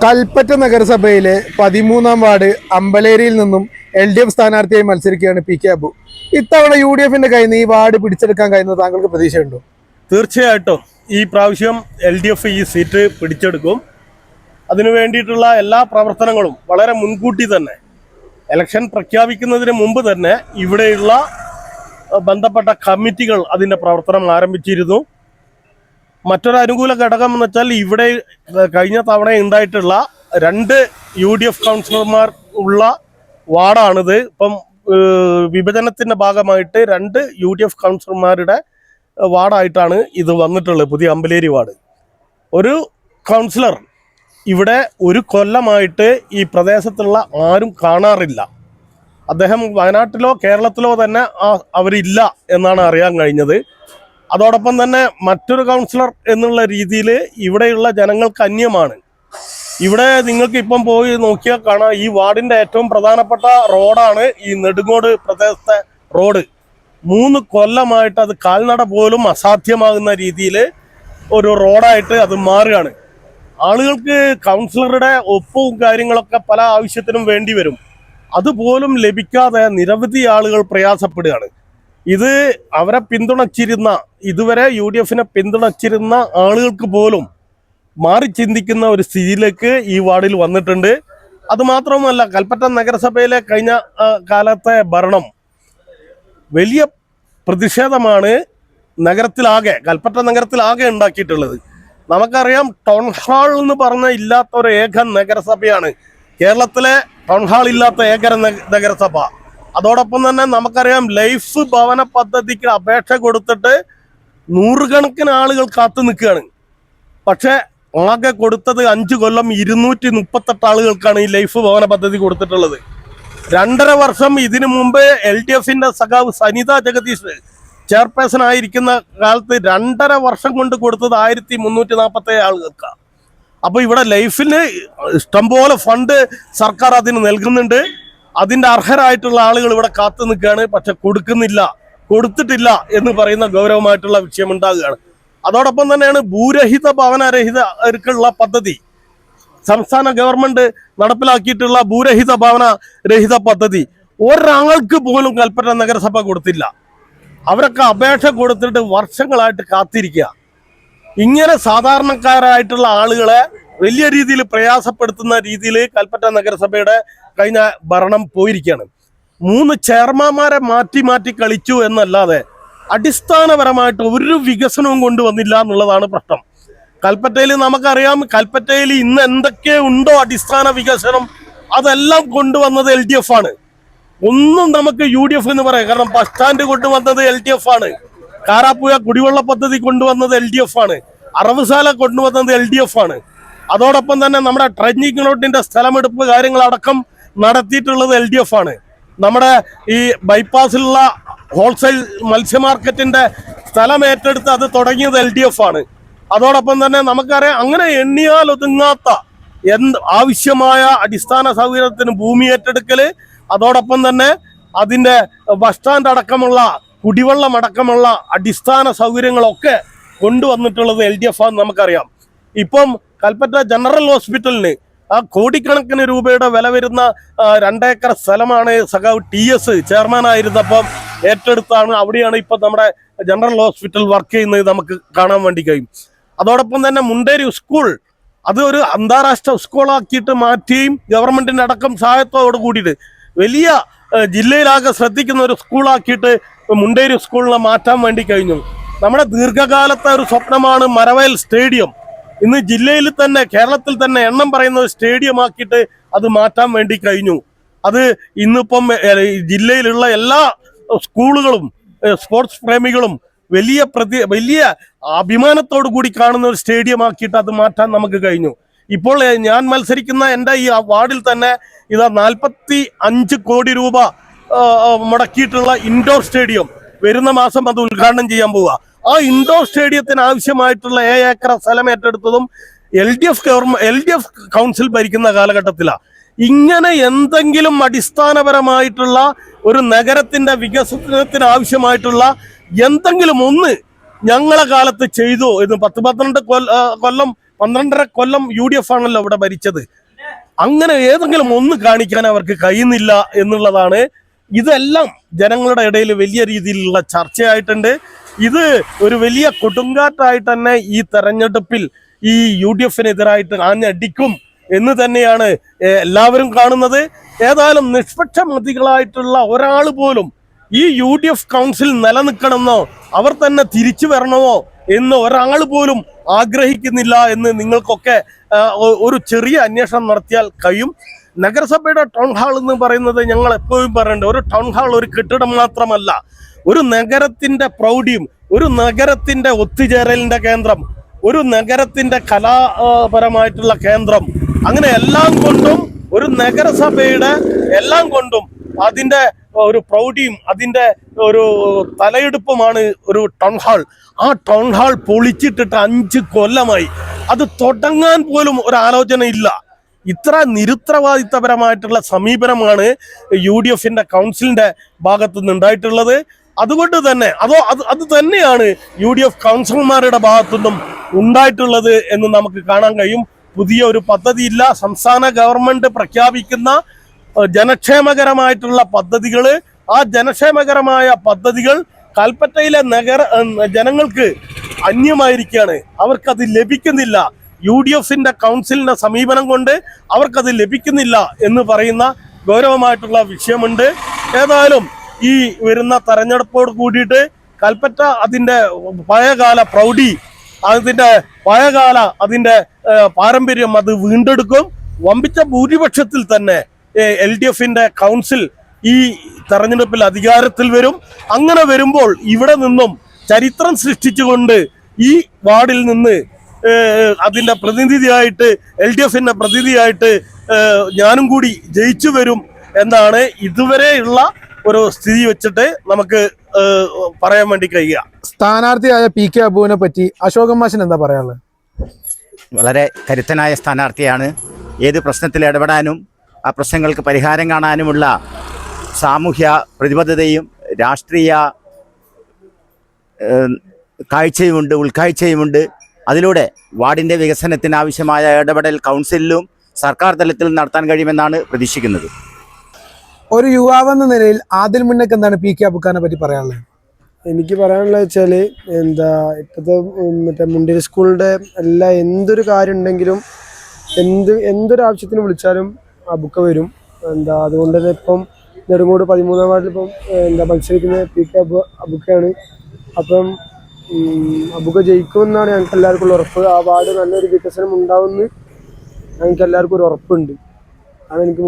കൽപ്പറ്റ നഗരസഭയിലെ 13-ാം വാർഡ് അമ്പലേരിയിൽ നിന്നും LDF സ്ഥാനാർത്ഥിയായി മത്സരിക്കുകയാണ് പി കെ അബു. ഇത്തവണ UDFന്റെ കയ്യിൽ നിന്ന് ഈ വാർഡ് പിടിച്ചെടുക്കാൻ കഴിയുന്നത് താങ്കൾക്ക് പ്രതീക്ഷയുണ്ടോ? തീർച്ചയായിട്ടും ഈ പ്രാവശ്യം LDF ഈ സീറ്റ് പിടിച്ചെടുക്കും. അതിനു വേണ്ടിയിട്ടുള്ള എല്ലാ പ്രവർത്തനങ്ങളും വളരെ മുൻകൂട്ടി തന്നെ ഇലക്ഷൻ പ്രഖ്യാപിക്കുന്നതിന് മുമ്പ് തന്നെ ഇവിടെയുള്ള ബന്ധപ്പെട്ട കമ്മിറ്റികൾ അതിൻ്റെ പ്രവർത്തനം ആരംഭിച്ചിരുന്നു. മറ്റൊരു അനുകൂല ഘടകം എന്ന് വെച്ചാൽ ഇവിടെ കഴിഞ്ഞ തവണ ഉണ്ടായിട്ടുള്ള 2 UDF കൗൺസിലർമാർ ഉള്ള വാർഡാണിത്. ഇപ്പം വിഭജനത്തിൻ്റെ ഭാഗമായിട്ട് 2 UDF കൗൺസിലർമാരുടെ വാർഡായിട്ടാണ് ഇത് വന്നിട്ടുള്ളത്. പുതിയ അമ്പലേരി വാർഡ്. ഒരു കൗൺസിലർ ഇവിടെ ഒരു കൊല്ലമായിട്ട് ഈ പ്രദേശത്തുള്ള ആരും കാണാറില്ല. അദ്ദേഹം വയനാട്ടിലോ കേരളത്തിലോ തന്നെ അവരില്ല എന്നാണ് അറിയാൻ കഴിഞ്ഞത്. അതോടൊപ്പം തന്നെ മറ്റൊരു കൗൺസിലർ എന്നുള്ള രീതിയിൽ ഇവിടെയുള്ള ജനങ്ങൾക്ക് അന്യമാണ്. ഇവിടെ നിങ്ങൾക്ക് ഇപ്പം പോയി നോക്കിയാൽ കാണാം, ഈ വാർഡിൻ്റെ ഏറ്റവും പ്രധാനപ്പെട്ട റോഡാണ് ഈ നെടുങ്ങോട് പ്രദേശത്തെ റോഡ്. 3 കൊല്ലമായിട്ട് അത് കാൽനട പോലും അസാധ്യമാകുന്ന രീതിയിൽ ഒരു റോഡായിട്ട് അത് മാറുകയാണ്. ആളുകൾക്ക് കൗൺസിലറുടെ ഒപ്പവും കാര്യങ്ങളൊക്കെ പല ആവശ്യത്തിനും വേണ്ടി വരും. അതുപോലും ലഭിക്കാതെ നിരവധി ആളുകൾ പ്രയാസപ്പെടുകയാണ്. ഇത് അവരെ പിന്തുണച്ചിരുന്ന, ഇതുവരെ UDFനെ പിന്തുണച്ചിരുന്ന ആളുകൾക്ക് പോലും മാറി ചിന്തിക്കുന്ന ഒരു സ്ഥിതിയിലേക്ക് ഈ വാർഡിൽ വന്നിട്ടുണ്ട്. അതുമാത്രമല്ല, കൽപ്പറ്റ നഗരസഭയിലെ കഴിഞ്ഞ കാലത്തെ ഭരണം വലിയ പ്രതിഷേധമാണ് കൽപ്പറ്റ നഗരത്തിലാകെ ഉണ്ടാക്കിയിട്ടുള്ളത്. നമുക്കറിയാം, ടൗൺ ഹാൾ എന്ന് പറഞ്ഞ ഇല്ലാത്ത ഒരു ഏക നഗരസഭയാണ് കേരളത്തിലെ. ടൗൺ ഹാൾ ഇല്ലാത്ത ഏക നഗരസഭ. അതോടൊപ്പം തന്നെ നമുക്കറിയാം, ലൈഫ് ഭവന പദ്ധതിക്ക് അപേക്ഷ കൊടുത്തിട്ട് 100 കണക്കിന് ആളുകൾ കാത്തു നിൽക്കുകയാണ്. പക്ഷേ ആകെ കൊടുത്തത് 5 കൊല്ലം 238 ആളുകൾക്കാണ് ഈ ലൈഫ് ഭവന പദ്ധതി കൊടുത്തിട്ടുള്ളത്. 2.5 വർഷം ഇതിനു മുമ്പ് LDFന്റെ സഖാവ് സനിത ജഗദീഷ് ചെയർപേഴ്സൺ ആയിരിക്കുന്ന കാലത്ത് 2.5 വർഷം കൊണ്ട് കൊടുത്തത് 1347 ആളുകൾക്കാണ്. അപ്പോൾ ഇവിടെ ലൈഫിന് ഇഷ്ടംപോലെ ഫണ്ട് സർക്കാർ അതിന് നൽകുന്നുണ്ട്. അതിൻ്റെ അർഹരായിട്ടുള്ള ആളുകൾ ഇവിടെ കാത്തു നിൽക്കുകയാണ്. പക്ഷെ കൊടുത്തിട്ടില്ല എന്ന് പറയുന്ന ഗൗരവമായിട്ടുള്ള വിഷയം ഉണ്ടാകുകയാണ്. അതോടൊപ്പം തന്നെയാണ് ഭൂരഹിത ഭവനരഹിതർക്കുള്ള പദ്ധതി. സംസ്ഥാന ഗവൺമെന്റ് നടപ്പിലാക്കിയിട്ടുള്ള ഭൂരഹിത ഭവനരഹിത പദ്ധതി ഒരാൾക്ക് പോലും കൽപ്പറ്റ നഗരസഭ കൊടുത്തില്ല. അവരൊക്കെ അപേക്ഷ കൊടുത്തിട്ട് വർഷങ്ങളായിട്ട് കാത്തിരിക്കുക. ഇങ്ങനെ സാധാരണക്കാരായിട്ടുള്ള ആളുകളെ വലിയ രീതിയിൽ പ്രയാസപ്പെടുത്തുന്ന രീതിയിൽ കൽപ്പറ്റ നഗരസഭയുടെ കഴിഞ്ഞ ഭരണം പോയിരിക്കുകയാണ്. 3 ചെയർമാന്മാരെ മാറ്റി കളിച്ചു എന്നല്ലാതെ അടിസ്ഥാനപരമായിട്ട് ഒരു വികസനവും കൊണ്ടുവന്നില്ല എന്നുള്ളതാണ് പ്രശ്നം. കൽപ്പറ്റയിൽ നമുക്കറിയാം, കൽപ്പറ്റയിൽ ഇന്ന് എന്തൊക്കെ ഉണ്ടോ അടിസ്ഥാന വികസനം അതെല്ലാം കൊണ്ടുവന്നത് LDF ആണ്. ഒന്നും നമുക്ക് UDF എന്ന് പറയാം. കാരണം ബസ് സ്റ്റാൻഡ് കൊണ്ടുവന്നത് LDF ആണ്. കാരാപ്പുഴ കുടിവെള്ള പദ്ധതി കൊണ്ടുവന്നത് LDF ആണ്. അറവുശാല കൊണ്ടുവന്നത് LDF ആണ്. അതോടൊപ്പം തന്നെ നമ്മുടെ ട്രെഞ്ചിങ് റോഡിന്റെ സ്ഥലമെടുപ്പ് കാര്യങ്ങളടക്കം നടത്തിയിട്ടുള്ളത് LDF ആണ്. നമ്മുടെ ഈ ബൈപ്പാസിലുള്ള ഹോൾസെയിൽ മത്സ്യ മാർക്കറ്റിന്റെ സ്ഥലം ഏറ്റെടുത്ത് അത് തുടങ്ങിയത് LDF ആണ്. അതോടൊപ്പം തന്നെ നമുക്കറിയാം, അങ്ങനെ എണ്ണിയാൽ ഒതുങ്ങാത്ത ആവശ്യമായ അടിസ്ഥാന സൗകര്യത്തിന് ഭൂമി ഏറ്റെടുക്കല്, അതോടൊപ്പം തന്നെ അതിൻ്റെ ബസ് സ്റ്റാൻഡ് അടക്കമുള്ള കുടിവെള്ളം അടക്കമുള്ള അടിസ്ഥാന സൗകര്യങ്ങളൊക്കെ കൊണ്ടുവന്നിട്ടുള്ളത് LDF ആണെന്ന് നമുക്കറിയാം. ഇപ്പം കൽപ്പറ്റ ജനറൽ ഹോസ്പിറ്റലിന് കോടിക്കണക്കിന് രൂപയുടെ വില വരുന്ന 2 ഏക്കർ സ്ഥലമാണ് സഖാവ് TS ചെയർമാനായിരുന്നപ്പം ഏറ്റെടുത്താണ്. അവിടെയാണ് ഇപ്പം നമ്മുടെ ജനറൽ ഹോസ്പിറ്റൽ വർക്ക് ചെയ്യുന്നത് നമുക്ക് കാണാൻ വേണ്ടി കഴിയും. അതോടൊപ്പം തന്നെ മുണ്ടേരി സ്കൂൾ അത് ഒരു അന്താരാഷ്ട്ര സ്കൂളാക്കിയിട്ട് മാറ്റിയും ഗവൺമെന്റിന്റെ അടക്കം സഹായത്തോട് കൂടിയിട്ട് വലിയ ജില്ലയിലാകെ ശ്രദ്ധിക്കുന്ന ഒരു സ്കൂളാക്കിയിട്ട് മുണ്ടേരി സ്കൂളിനെ മാറ്റാൻ വേണ്ടി കഴിഞ്ഞു. നമ്മുടെ ദീർഘകാലത്തെ ഒരു സ്വപ്നമാണ് മരവയൽ സ്റ്റേഡിയം. ഇന്ന് ജില്ലയിൽ തന്നെ, കേരളത്തിൽ തന്നെ എണ്ണം പറയുന്ന ഒരു സ്റ്റേഡിയം ആക്കിയിട്ട് അത് മാറ്റാൻ വേണ്ടി കഴിഞ്ഞു. അത് ഇന്നിപ്പം ജില്ലയിലുള്ള എല്ലാ സ്കൂളുകളും സ്പോർട്സ് പ്രേമികളും വലിയ അഭിമാനത്തോടു കൂടി കാണുന്ന ഒരു സ്റ്റേഡിയം ആക്കിയിട്ട് അത് മാറ്റാൻ നമുക്ക് കഴിഞ്ഞു. ഇപ്പോൾ ഞാൻ മത്സരിക്കുന്ന എൻ്റെ ഈ വാർഡിൽ തന്നെ 45 കോടി രൂപ മുടക്കിയിട്ടുള്ള ഇൻഡോർ സ്റ്റേഡിയം വരുന്ന മാസം അത് ഉദ്ഘാടനം ചെയ്യാൻ പോവുക. ആ ഇൻഡോർ സ്റ്റേഡിയത്തിന് ആവശ്യമായിട്ടുള്ള 7 ഏക്കർ സ്ഥലം ഏറ്റെടുത്തതും LDF കൗൺസിൽ ഭരിക്കുന്ന കാലഘട്ടത്തിലാണ്. ഇങ്ങനെ എന്തെങ്കിലും അടിസ്ഥാനപരമായിട്ടുള്ള ഒരു നഗരത്തിന്റെ വികസനത്തിന് ആവശ്യമായിട്ടുള്ള എന്തെങ്കിലും ഒന്ന് ഞങ്ങളെ കാലത്ത് ചെയ്തു എന്ന് 10-12 കൊല്ലം 12.5 കൊല്ലം UDF ആണല്ലോ ഇവിടെ ഭരിച്ചത്. അങ്ങനെ ഏതെങ്കിലും ഒന്ന് കാണിക്കാൻ അവർക്ക് കഴിയുന്നില്ല എന്നുള്ളതാണ്. ഇതെല്ലാം ജനങ്ങളുടെ ഇടയിൽ വലിയ രീതിയിലുള്ള ചർച്ചയായിട്ടുണ്ട്. ഇത് ഒരു വലിയ കൊടുങ്കാറ്റായിട്ട് തന്നെ ഈ തെരഞ്ഞെടുപ്പിൽ ഈ UDF-നെതിരായിട്ട് ആഞ്ഞടിക്കും എന്ന് തന്നെയാണ് എല്ലാവരും കാണുന്നത്. ഏതായാലും നിഷ്പക്ഷമതികളായിട്ടുള്ള ഒരാൾ പോലും ഈ UDF കൗൺസിൽ നിലനിൽക്കണമെന്നോ അവർ തന്നെ തിരിച്ചു വരണമോ എന്ന് ഒരാൾ പോലും ആഗ്രഹിക്കുന്നില്ല എന്ന് നിങ്ങൾക്കൊക്കെ ഒരു ചെറിയ അന്വേഷണം നടത്തിയാൽ കഴിയും. നഗരസഭയുടെ ടൗൺ ഹാൾ എന്ന് പറയുന്നത് ഞങ്ങൾ എപ്പോഴും പറയേണ്ടത് ഒരു ടൗൺ ഹാൾ ഒരു കെട്ടിടം മാത്രമല്ല, ഒരു നഗരത്തിന്റെ പ്രൗഢിയും ഒരു നഗരത്തിന്റെ ഒത്തുചേരലിന്റെ കേന്ദ്രം, ഒരു നഗരത്തിന്റെ കലാപരമായിട്ടുള്ള കേന്ദ്രം, അങ്ങനെ എല്ലാം കൊണ്ടും ഒരു നഗരസഭയുടെ എല്ലാം കൊണ്ടും അതിന്റെ ഒരു പ്രൗഢിയും അതിന്റെ ഒരു തലയെടുപ്പുമാണ് ഒരു ടൗൺ ഹാൾ. ആ ടൗൺ ഹാൾ പൊളിച്ചിട്ടിട്ട് 5 കൊല്ലമായി. അത് തുടങ്ങാൻ പോലും ഒരു ആലോചന ഇല്ല. ഇത്ര നിരുത്തരവാദിത്തപരമായിട്ടുള്ള സമീപനമാണ് UDF-ന്റെ കൗൺസിലിന്റെ ഭാഗത്തു നിന്നുണ്ടായിട്ടുള്ളത്. അതുകൊണ്ട് തന്നെ അത് തന്നെയാണ് UDF കൗൺസിലർമാരുടെ ഭാഗത്തുനിന്നും ഉണ്ടായിട്ടുള്ളത് എന്ന് നമുക്ക് കാണാൻ കഴിയും. പുതിയ ഒരു പദ്ധതിയില്ല. സംസ്ഥാന ഗവൺമെന്റ് പ്രഖ്യാപിക്കുന്ന ജനക്ഷേമകരമായിട്ടുള്ള പദ്ധതികൾ, ആ ജനക്ഷേമകരമായ പദ്ധതികൾ കൽപ്പറ്റയിലെ ജനങ്ങൾക്ക് അന്യമായിരിക്കുകയാണ്. അവർക്കത് ലഭിക്കുന്നില്ല. UDF-ന്റെ കൗൺസിലിന്റെ സമീപനം കൊണ്ട് അവർക്കത് ലഭിക്കുന്നില്ല എന്ന് പറയുന്ന ഗൗരവമായിട്ടുള്ള വിഷയമുണ്ട്. ഏതായാലും ഈ വരുന്ന തെരഞ്ഞെടുപ്പോട് കൂടിയിട്ട് കൽപ്പറ്റ അതിന്റെ പഴയകാല പ്രൗഢി, അതിന്റെ പാരമ്പര്യം അത് വീണ്ടെടുക്കും. വമ്പിച്ച ഭൂരിപക്ഷത്തിൽ തന്നെ LDF-ന്റെ കൗൺസിൽ ഈ തെരഞ്ഞെടുപ്പിൽ അധികാരത്തിൽ വരും. അങ്ങനെ വരുമ്പോൾ ഇവിടെ നിന്നും ചരിത്രം സൃഷ്ടിച്ചുകൊണ്ട് ഈ വാർഡിൽ നിന്ന് അതിന്റെ പ്രതിനിധിയായിട്ട് LDF-ന്റെ പ്രതിനിധിയായിട്ട് ഞാനും കൂടി ജയിച്ചു വരും എന്നാണ് ഇതുവരെയുള്ള ഒരു സ്ഥിതി വെച്ചിട്ട് നമുക്ക് പറയാൻ വേണ്ടി കഴിയുക. സ്ഥാനാർത്ഥിയായ PK അബുവിനെ പറ്റി അശോകൻ മാഷിന് എന്താ പറയാനുള്ളത്? വളരെ കരുത്തനായ സ്ഥാനാർത്ഥിയാണ്. ഏത് പ്രശ്നത്തിൽ ഇടപെടാനും ആ പ്രശ്നങ്ങൾക്ക് പരിഹാരം കാണാനുമുള്ള സാമൂഹ്യ പ്രതിബദ്ധതയും രാഷ്ട്രീയ കാഴ്ചയുമുണ്ട്, ഉൾക്കാഴ്ചയുമുണ്ട്. അതിലൂടെ വാർഡിൻ്റെ വികസനത്തിന് ആവശ്യമായ ഇടപെടൽ കൗൺസിലിലും സർക്കാർ തലത്തിലും നടത്താൻ കഴിയുമെന്നാണ് പ്രതീക്ഷിക്കുന്നത്. ഒരു യുവാവെന്ന നിലയിൽ ആദിൽ മുന്നക്ക് എന്താണ് PK അബുഖാനെ പറ്റി പറയാനുള്ളത്? എനിക്ക് പറയാനുള്ളത് വെച്ചാൽ ഇപ്പോഴത്തെ മറ്റേ മുണ്ടിരി സ്കൂളിൻ്റെ എന്തൊരു കാര്യം ഉണ്ടെങ്കിലും എന്തൊരു ആവശ്യത്തിന് വിളിച്ചാലും അബുക്ക വരും. അതുകൊണ്ട് തന്നെ ഇപ്പം നെടുങ്ങോട് 13-ാം വാർഡിൽ ഇപ്പം മത്സരിക്കുന്ന PK അബുക്കയാണ്. അപ്പം അബുക്ക ജയിക്കുമെന്നാണ് ഞങ്ങൾക്ക് എല്ലാവർക്കും ഉള്ള ഉറപ്പ്. ആ വാർഡ് നല്ലൊരു വികസനം ഉണ്ടാവുമെന്ന് ഞങ്ങൾക്ക് എല്ലാവർക്കും ഒരു ഉറപ്പുണ്ട്. അതാണ് എനിക്ക്